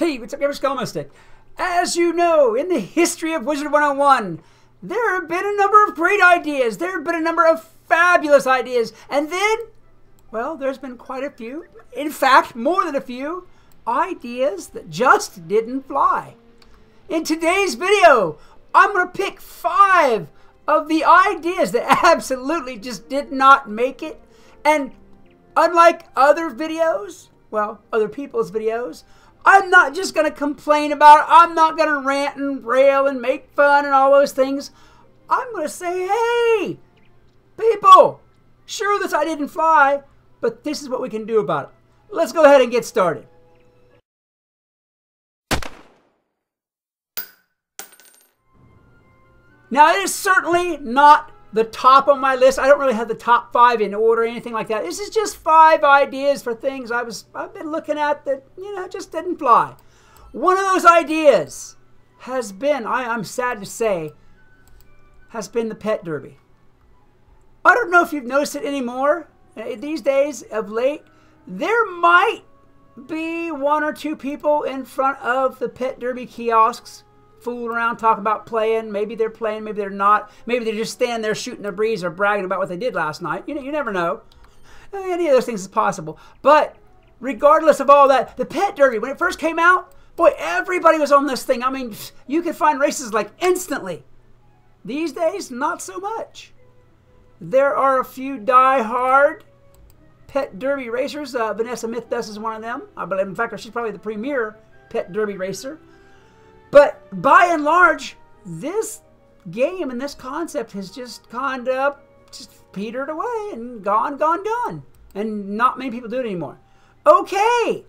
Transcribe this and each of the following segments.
Hey, what's up, Skelemystyk? As you know, in the history of Wizard101, there have been a number of great ideas. There have been a number of fabulous ideas. And then, well, there's been quite a few. In fact, more than a few ideas that just didn't fly. In today's video, I'm going to pick 5 of the ideas that absolutely just did not make it. And unlike other videos, well, other people's videos, I'm not just going to complain about it. I'm not going to rant and rail and make fun and all those things. I'm going to say, hey, people, sure, this idea didn't fly, but this is what we can do about it. Let's go ahead and get started. Now, it is certainly not the top on my list. I don't really have the top 5 in order or anything like that. This is just 5 ideas for things I've been looking at that, just didn't fly. One of those ideas has been, I'm sad to say, has been the pet derby. I don't know if you've noticed it anymore. These days, of late, there might be 1 or 2 people in front of the pet derby kiosks fooling around, talking about playing. Maybe they're playing, maybe they're not. Maybe they're just standing there shooting the breeze or bragging about what they did last night. You never know. Any of those things is possible. But regardless of all that, the pet derby, when it first came out, boy, everybody was on this thing. I mean, you could find races like instantly. These days, not so much. There are a few die-hard pet derby racers. Vanessa Mythbest is one of them. I believe, in fact, she's probably the premier pet derby racer. But by and large, this game and this concept has just kind of just petered away and gone. And not many people do it anymore. Okay,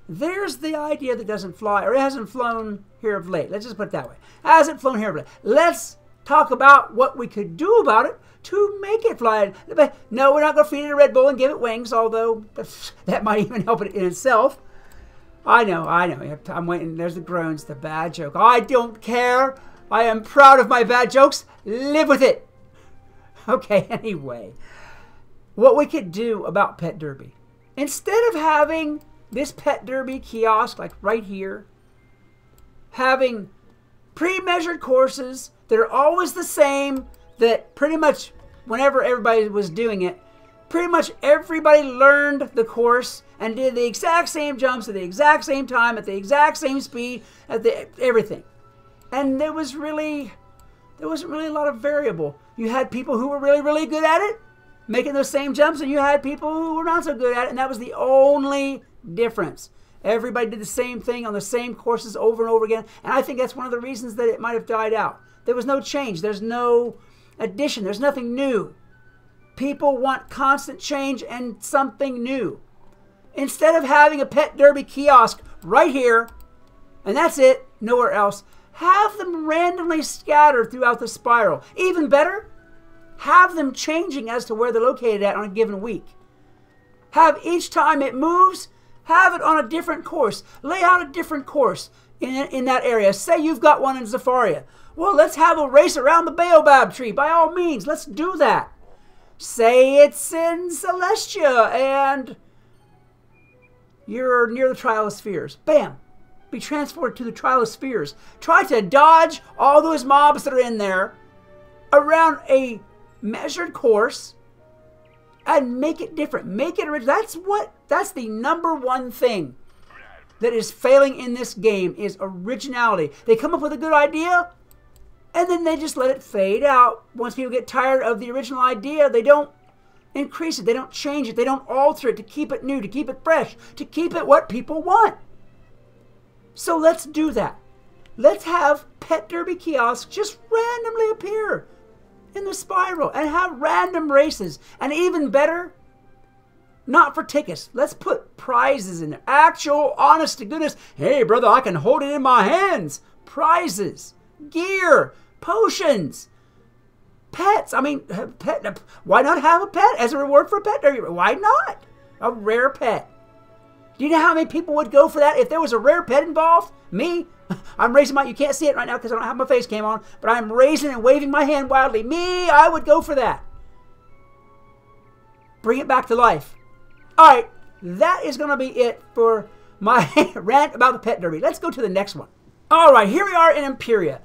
there's the idea that doesn't fly, or it hasn't flown here of late. Let's just put it that way. Hasn't flown here of late. Let's talk about what we could do about it to make it fly. No, we're not going to feed it a Red Bull and give it wings, although that might even help it in itself. I know. I'm waiting. There's the groans, the bad joke. I don't care. I am proud of my bad jokes. Live with it. Okay, anyway. What we could do about pet derby. Instead of having this pet derby kiosk, like right here, having pre-measured courses that are always the same, that pretty much whenever everybody was doing it, pretty much everybody learned the course and did the exact same jumps at the exact same time, at the exact same speed, at everything. And there wasn't really a lot of variable. You had people who were really good at it, making those same jumps, and you had people who were not so good at it, and that was the only difference. Everybody did the same thing on the same courses over and over again, and I think that's one of the reasons that it might have died out. There was no change. There's no addition. There's nothing new. People want constant change and something new. Instead of having a pet derby kiosk right here, and that's it, nowhere else, have them randomly scattered throughout the spiral. Even better, have them changing as to where they're located at on a given week. Have each time it moves, have it on a different course. Lay out a different course in that area. Say you've got one in Zafaria. Well, let's have a race around the baobab tree. By all means, let's do that. Say it's in Celestia and you're near the Trial of Spheres. Bam! Be transported to the Trial of Spheres. Try to dodge all those mobs that are in there around a measured course and make it different. Make it original. That's the #1 thing that is failing in this game is originality. They come up with a good idea and then they just let it fade out. Once people get tired of the original idea, they don't increase it. They don't change it. They don't alter it to keep it new, to keep it fresh, to keep it what people want. So let's do that. Let's have pet derby kiosks just randomly appear in the spiral and have random races. And even better, not for tickets. Let's put prizes in there. Actual, honest to goodness, hey brother, I can hold it in my hands. Prizes, gear, potions, pets. I mean, why not have a pet as a reward for a pet derby? Why not? A rare pet. Do you know how many people would go for that if there was a rare pet involved? Me? I'm raising my, you can't see it right now because I don't have my face cam on, but I'm raising and waving my hand wildly. Me, I would go for that. Bring it back to life. All right, that is going to be it for my rant about the Pet Derby. Let's go to the next one. All right, here we are in Imperia.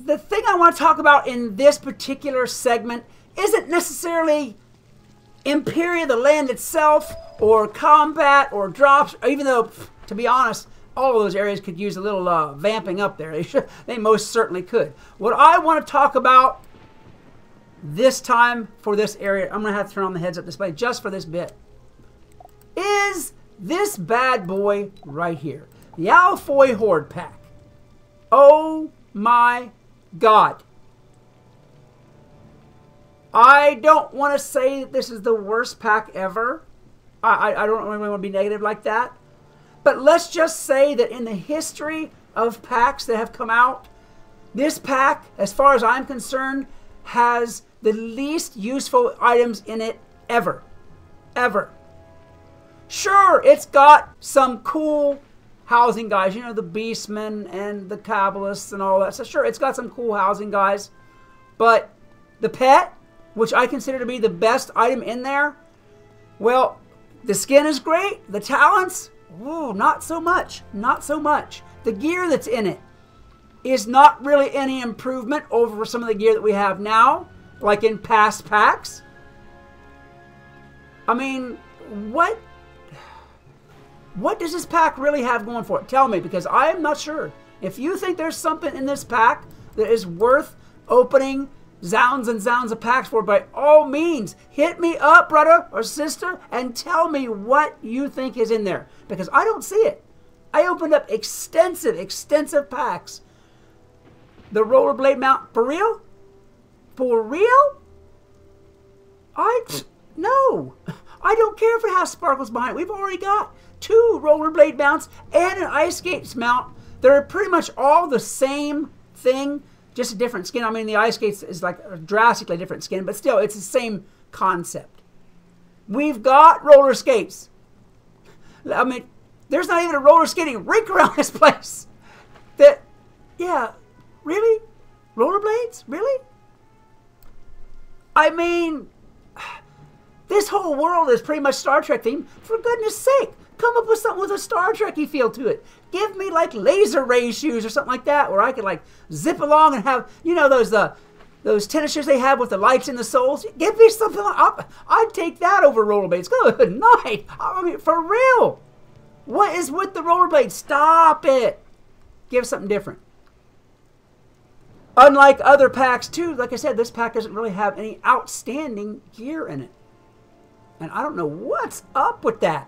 The thing I want to talk about in this particular segment isn't necessarily Imperia, the land itself, or combat, or drops, even though, to be honest, all of those areas could use a little vamping up there. They most certainly could. What I want to talk about this time for this area, I'm going to have to turn on the heads-up display just for this bit, is this bad boy right here. The Alfoy Hoard pack. Oh my God. I don't want to say that this is the worst pack ever. I don't really want to be negative like that. But let's just say that in the history of packs that have come out, this pack, as far as I'm concerned, has the least useful items in it ever. Ever. Sure, it's got some cool housing guys, you know, the Beastmen and the Kabbalists and all that. So sure, it's got some cool housing guys. But the pet, which I consider to be the best item in there, well, the skin is great. The talents, ooh, not so much. Not so much. The gear that's in it is not really any improvement over some of the gear that we have now, like in past packs. I mean, what does this pack really have going for it? Tell me, because I am not sure. If you think there's something in this pack that is worth opening zounds and zounds of packs for, by all means, hit me up, brother or sister, and tell me what you think is in there. Because I don't see it. I opened up extensive packs. The rollerblade mount, for real? For real? No. I don't care if it has sparkles behind it. We've already got 2 rollerblade mounts and an ice skates mount. They're pretty much all the same thing, just a different skin. I mean, the ice skates is like a drastically different skin, but still, it's the same concept. We've got roller skates. I mean, there's not even a roller skating rink around this place. Yeah, really? Rollerblades? Really? I mean, this whole world is pretty much Star Trek themed. For goodness sake, come up with something with a Star Trek-y feel to it. Give me like laser ray shoes or something like that, where I could like zip along and have, you know, those tennis shoes they have with the lights in the soles. Give me something like, I'd take that over rollerblades. Good night. I mean, for real. What is with the rollerblades? Stop it. Give something different. Unlike other packs too, like I said, this pack doesn't really have any outstanding gear in it. And I don't know what's up with that.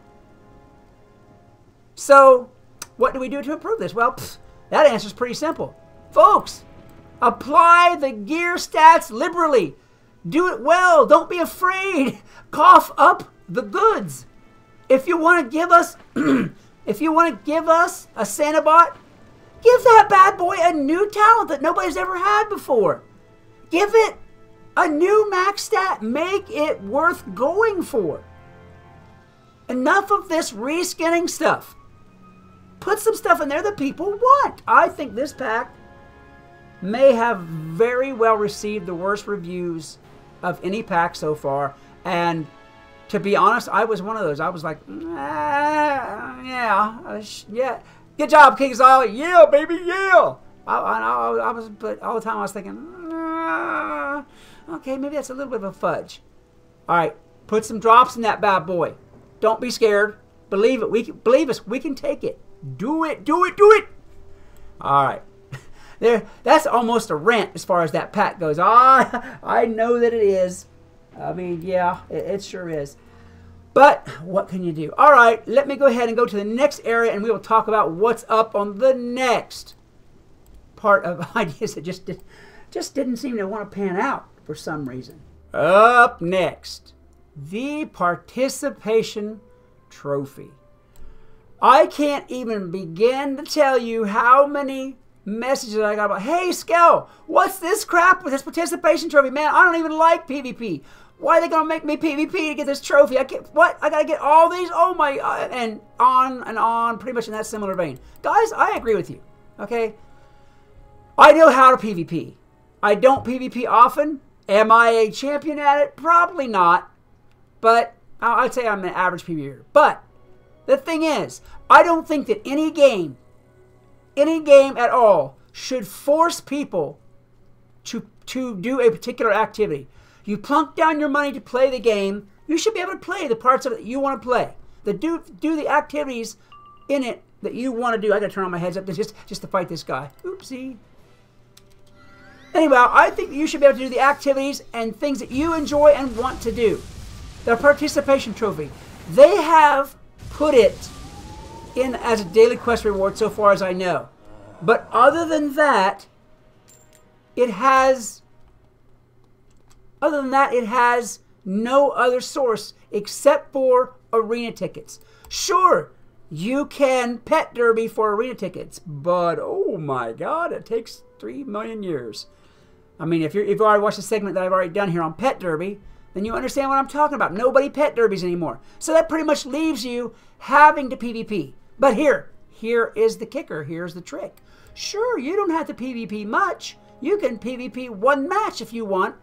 So, what do we do to improve this? Well, that answer is pretty simple. Folks, apply the gear stats liberally. Do it well. Don't be afraid. Cough up the goods. If you want to give us, a Sanabot, give that bad boy a new talent that nobody's ever had before. Give it a new max stat. Make it worth going for. Enough of this reskinning stuff. Put some stuff in there that people want. I think this pack may have very well received the worst reviews of any pack so far. And to be honest, I was one of those. I was like, yeah. Good job, King Zala. Yeah, baby, yeah. But all the time I was thinking, okay, maybe that's a little bit of a fudge. All right, put some drops in that bad boy. Don't be scared. Believe it. Believe us. We can take it. Do it. Do it. Do it. All right. That's almost a rant as far as that pack goes. I know that it is. I mean, yeah, it sure is. But what can you do? All right, let me go ahead and go to the next area, and we will talk about what's up on the next part of ideas that just didn't seem to want to pan out for some reason. Up next, the participation trophy. I can't even begin to tell you how many messages I got about, hey, Skell, what's this crap with this participation trophy? Man, I don't even like PvP. Why are they going to make me PvP to get this trophy? I got to get all these? Oh my, and on, pretty much in that similar vein. Guys, I agree with you, okay? I know how to PvP. I don't PvP often. Am I a champion at it? Probably not. But I'd say I'm an average PvPer. But The thing is, I don't think that any game at all, should force people to do a particular activity. You plunk down your money to play the game, you should be able to play the parts of it that you want to play. Do the activities in it that you want to do. I gotta turn on my heads up just to fight this guy. Oopsie. Anyway, I think that you should be able to do the activities and things that you enjoy and want to do. The participation trophy. They have put it in as a daily quest reward so far as I know. But other than that, it has no other source except for arena tickets. Sure, you can pet derby for arena tickets, but oh my god, it takes 3 million years. I mean, if you've already watched the segment that I've already done here on pet derby, then you understand what I'm talking about. Nobody pet derbies anymore. So that pretty much leaves you having to PvP. But here is the kicker. Here's the trick. Sure, you don't have to PvP much. You can PvP one match if you want,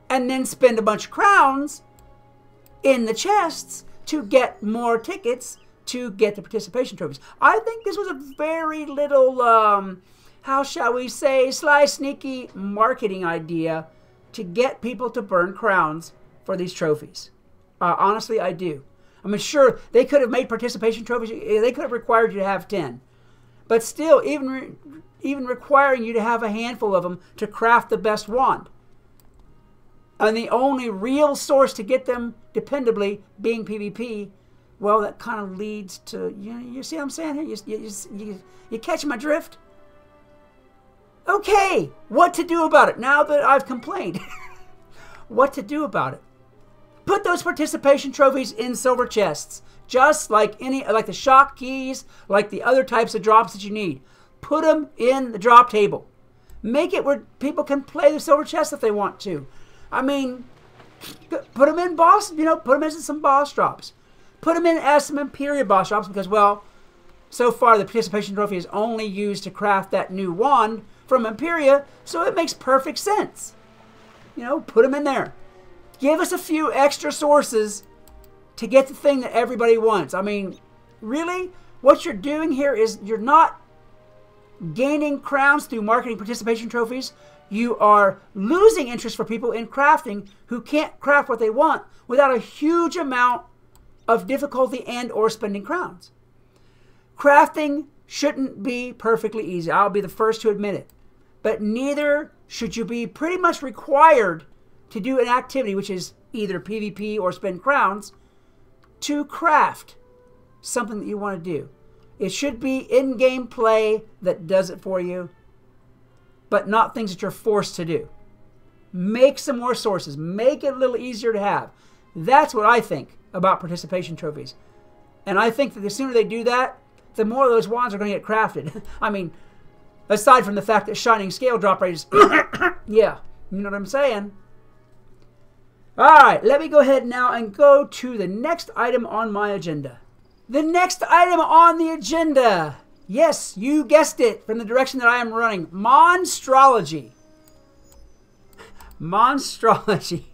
and then spend a bunch of crowns in the chests to get more tickets to get the participation trophies. I think this was a very little, how shall we say, sly, sneaky marketing idea to get people to burn crowns for these trophies. Honestly, I do. I mean, sure, they could have made participation trophies. They could have required you to have 10. But still, even requiring you to have a handful of them to craft the best wand. And the only real source to get them dependably being PvP, well, that kind of leads to, you see what I'm saying here? You catch my drift? Okay, what to do about it now that I've complained? What to do about it? Put those participation trophies in silver chests, just like the shock keys, like the other types of drops that you need. Put them in the drop table. Make it where people can play the silver chests if they want to. I mean, put them in boss, put them in some boss drops. Put them in as some Imperia boss drops because, well, so far the participation trophy is only used to craft that new wand from Imperia, so it makes perfect sense. Put them in there. Give us a few extra sources to get the thing that everybody wants. I mean, really, what you're doing here is you're not gaining crowns through marketing participation trophies. You are losing interest for people in crafting who can't craft what they want without a huge amount of difficulty and or spending crowns. Crafting shouldn't be perfectly easy. I'll be the first to admit it. But neither should you be pretty much required to do an activity, which is either PvP or spend crowns, to craft something that you want to do. It should be in-game play that does it for you, but not things that you're forced to do. Make some more sources. Make it a little easier to have. That's what I think about participation trophies. And I think that the sooner they do that, the more of those wands are going to get crafted. I mean, aside from the fact that Shining Scale drop rate is... yeah, you know what I'm saying? Alright, let me go ahead now and go to the next item on my agenda. The next item on the agenda. Yes, you guessed it from the direction that I am running. Monsterology. Monsterology.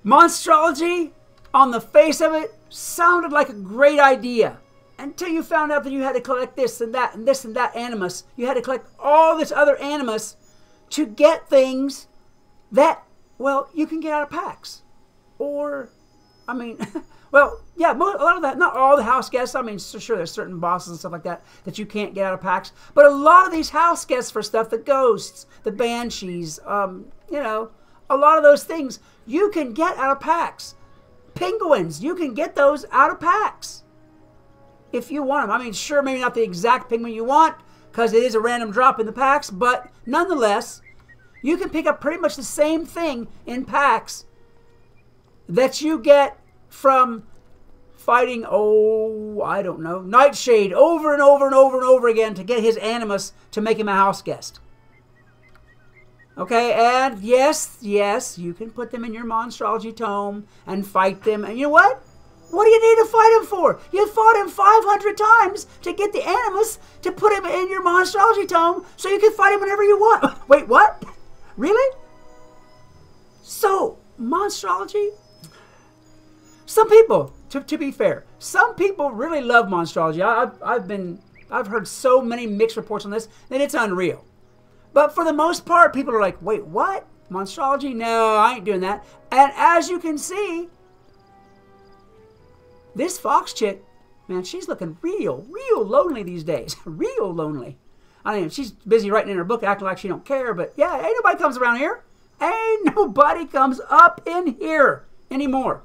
Monsterology, on the face of it, sounded like a great idea. Until you found out that you had to collect this and that and this and that animus. You had to collect all this other animus to get things that, well, you can get out of packs. Or, I mean, well, yeah, a lot of that, not all the house guests. I mean, sure, there's certain bosses and stuff like that that you can't get out of packs. But a lot of these house guests for stuff, the ghosts, the banshees, a lot of those things, you can get out of packs. Penguins, you can get those out of packs. If you want them. I mean, sure, maybe not the exact penguin you want, because it is a random drop in the packs, but nonetheless, you can pick up pretty much the same thing in packs that you get from fighting, I don't know, Nightshade over and over and over and over again to get his animus to make him a house guest. Okay, and yes, you can put them in your Monsterology tome and fight them, and you know what? What do you need to fight him for? You fought him 500 times to get the animus to put him in your Monsterology tome so you can fight him whenever you want. Wait, what? Really? So, Monsterology? Some people, to be fair, some people really love Monsterology. I've heard so many mixed reports on this that it's unreal. But for the most part, people are like, wait, what? Monsterology? No, I ain't doing that. And as you can see, this Fox chick, man, she's looking real lonely these days. Real lonely. I mean, she's busy writing in her book, acting like she don't care. But yeah, ain't nobody comes around here. Ain't nobody comes up in here anymore.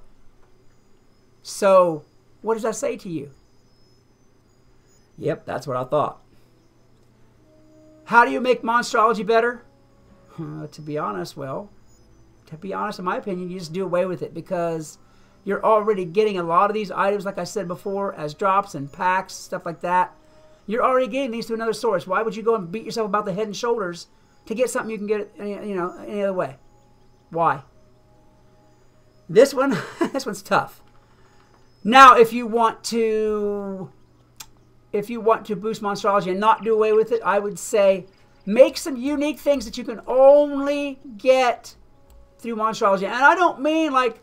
So, what does that say to you? Yep, that's what I thought. How do you make Monsterology better? To be honest, in my opinion, you just do away with it, because you're already getting a lot of these items, like I said before, as drops and packs, stuff like that. You're already getting these to another source. Why would you go and beat yourself about the head and shoulders to get something you can get, any other way? Why? This one, this one's tough. Now, if you want to boost Monsterology and not do away with it, I would say make some unique things that you can only get through Monsterology. And I don't mean like,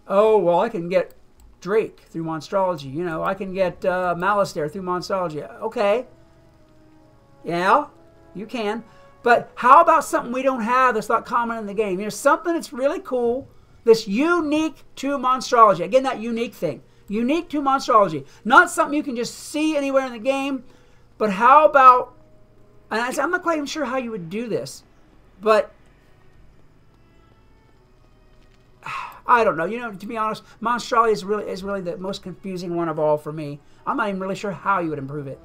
oh, well, I can get Drake through Monsterology. You know, I can get Malistaire through Monsterology. Okay. Yeah, you can. But how about something we don't have that's not common in the game? You know, something that's really cool, that's unique to Monsterology. Again, that unique thing. Unique to Monsterology. Not something you can just see anywhere in the game. But how about, and I'm not quite even sure how you would do this, but I don't know. You know, to be honest, Monsterology is really the most confusing one of all for me. I'm not even really sure how you would improve it.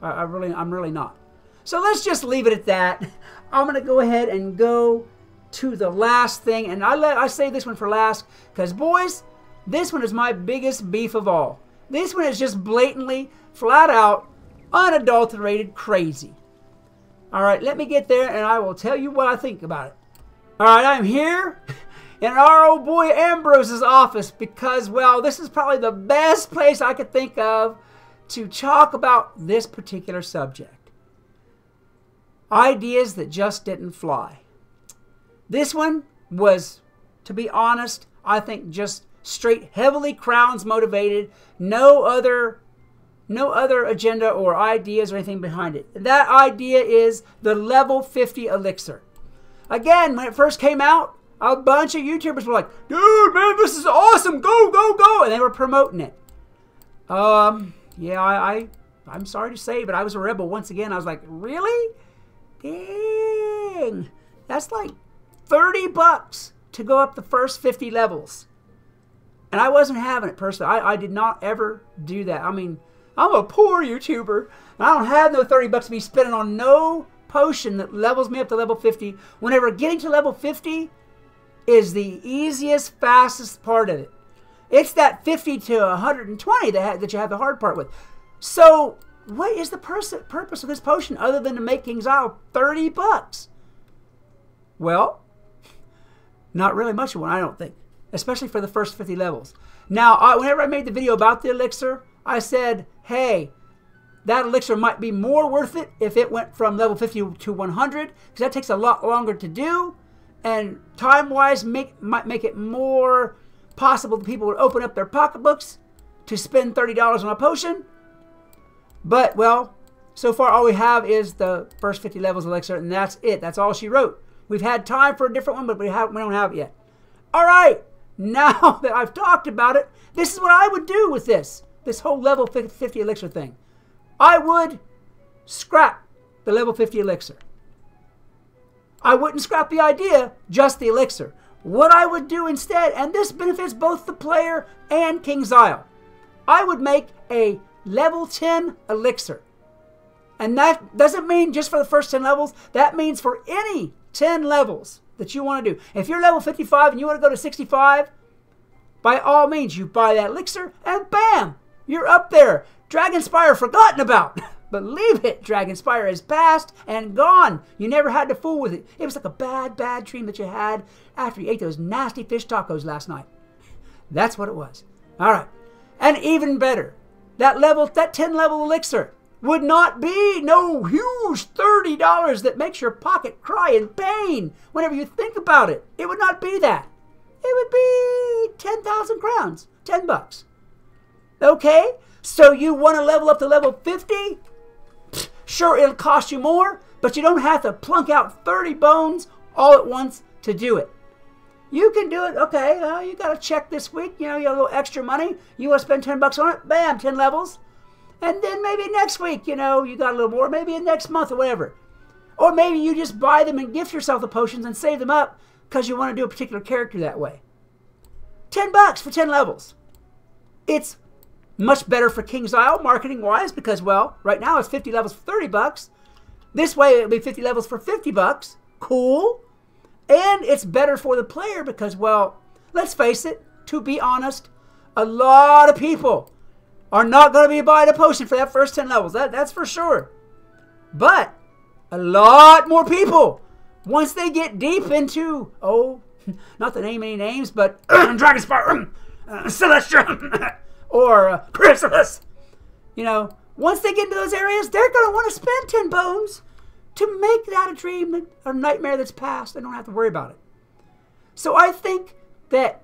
I'm really not. So let's just leave it at that. I'm going to go ahead and go to the last thing, and I save this one for last because, boys, this one is my biggest beef of all. This one is just blatantly, flat out, unadulterated crazy. All right, let me get there, and I will tell you what I think about it. All right, I'm here in our old boy Ambrose's office because, well, this is probably the best place I could think of to talk about this particular subject. Ideas that just didn't fly. This one was, to be honest, I think just straight heavily crowns motivated. No other agenda or ideas or anything behind it. That idea is the level 50 elixir. Again, when it first came out, a bunch of YouTubers were like, dude, man, this is awesome. Go, go, go. And they were promoting it. Yeah, I'm sorry to say, but I was a rebel once again. I was like, really? Dang. That's like $30 to go up the first 50 levels. And I wasn't having it personally. I did not ever do that. I mean, I'm a poor YouTuber. And I don't have no $30 to be spending on no potion that levels me up to level 50. Whenever getting to level 50 is the easiest, fastest part of it. It's that 50 to 120 that you have the hard part with. So, what is the purpose of this potion other than to make King's Isle $30? Well, not really much of one, I don't think. Especially for the first 50 levels. Now, whenever I made the video about the elixir, I said, hey, that elixir might be more worth it if it went from level 50 to 100, because that takes a lot longer to do, and time-wise might make it more possible that people would open up their pocketbooks to spend $30 on a potion. But, well, so far all we have is the first 50 levels elixir, and that's it. That's all she wrote. We've had time for a different one, but we don't have it yet. All right, now that I've talked about it, this is what I would do with this whole level 50 elixir thing. I would scrap the level 50 elixir. I wouldn't scrap the idea, just the elixir. What I would do instead, and this benefits both the player and King's Isle, I would make a level 10 elixir. And that doesn't mean just for the first 10 levels. That means for any 10 levels that you want to do. If you're level 55 and you want to go to 65, by all means, you buy that elixir and bam, you're up there. Dragonspire forgotten about. Believe it, Dragonspire is past and gone. You never had to fool with it. It was like a bad dream that you had after you ate those nasty fish tacos last night. That's what it was. All right. And even better, that 10 level elixir would not be no huge $30 that makes your pocket cry in pain whenever you think about it. It would not be that. It would be 10,000 crowns, $10. Okay? So you want to level up to level 50? Sure, it'll cost you more, but you don't have to plunk out 30 bones all at once to do it. You can do it. Okay, you got a check this week. You know, you got a little extra money. You want to spend 10 bucks on it? Bam, 10 levels. And then maybe next week, you know, you got a little more. Maybe next month or whatever. Or maybe you just buy them and gift yourself the potions and save them up because you want to do a particular character that way. 10 bucks for 10 levels. It's much better for King's Isle marketing-wise because, well, right now it's 50 levels for 30 bucks. This way it'll be 50 levels for 50 bucks. Cool. And it's better for the player because, well, let's face it, to be honest, a lot of people are not going to be buying a potion for that first 10 levels. That's for sure. But a lot more people, once they get deep into, oh, not to name any names, but Dragonspire, Celestial, or Chrysalis, you know, once they get into those areas, they're going to want to spend 10 bones to make that a dream, a nightmare that's past. They don't have to worry about it. So I think that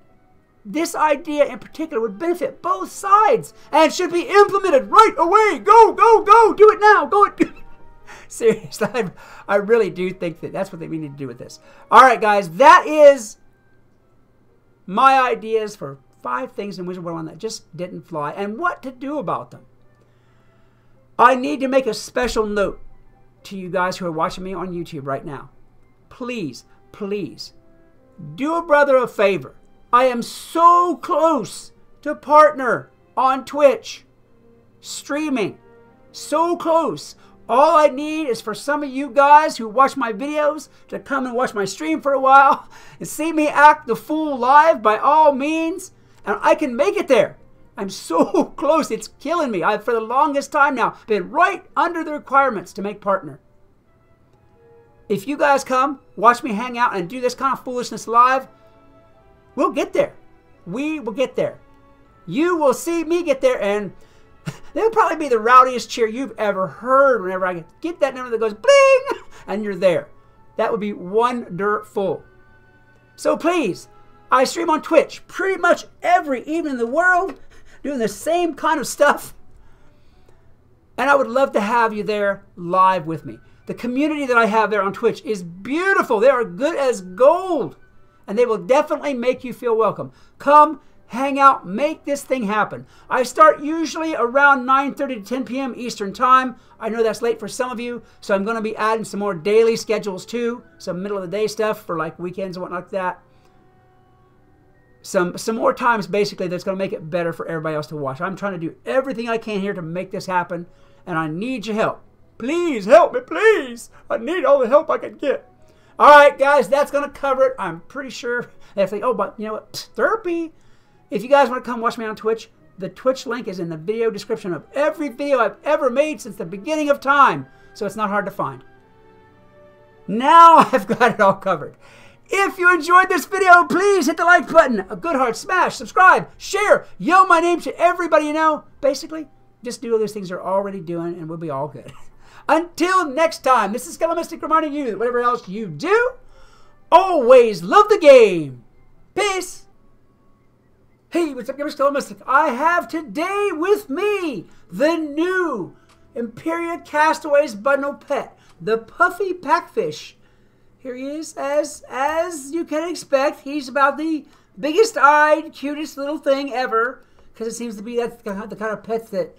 this idea in particular would benefit both sides and should be implemented right away. Go, go, go. Do it now. Go it. Seriously, I really do think that that's what we need to do with this. All right, guys, that is my ideas for 5 things in Wizard101 that just didn't fly and what to do about them. I need to make a special note to you guys who are watching me on YouTube right now. Please, please, do a brother a favor. I am so close to partner on Twitch, streaming, so close. All I need is for some of you guys who watch my videos to come and watch my stream for a while and see me act the fool live by all means, and I can make it there. I'm so close, it's killing me. I've, for the longest time now, been right under the requirements to make partner. If you guys come, watch me hang out and do this kind of foolishness live, we'll get there. We will get there. You will see me get there, and that'll probably be the rowdiest cheer you've ever heard whenever I get that number that goes bling, and you're there. That would be wonderful. So please, I stream on Twitch pretty much every evening in the world, doing the same kind of stuff. And I would love to have you there live with me. The community that I have there on Twitch is beautiful. They are good as gold. And they will definitely make you feel welcome. Come, hang out, make this thing happen. I start usually around 9:30 to 10 p.m. Eastern Time. I know that's late for some of you, so I'm going to be adding some more daily schedules too. Some middle of the day stuff for like weekends and whatnot like that. Some more times basically that's going to make it better for everybody else to watch. I'm trying to do everything I can here to make this happen, and I need your help. Please help me, please. I need all the help I can get. All right, guys, that's going to cover it. I'm pretty sure. If they, oh, but you know what? Therapy. If you guys want to come watch me on Twitch, the Twitch link is in the video description of every video I've ever made since the beginning of time. So it's not hard to find. Now I've got it all covered. If you enjoyed this video, please hit the like button, a good heart smash, subscribe, share, yell my name to everybody you know. Basically, just do all those things you're already doing and we'll be all good. Until next time, this is Skelemystyk reminding you that whatever else you do, always love the game. Peace. Hey, what's up, Skelemystyk? I have today with me the new Imperia Castaways bundle pet, the Puffy Packfish. Here he is, as you can expect. He's about the biggest-eyed, cutest little thing ever, because it seems to be that's the kind of pets that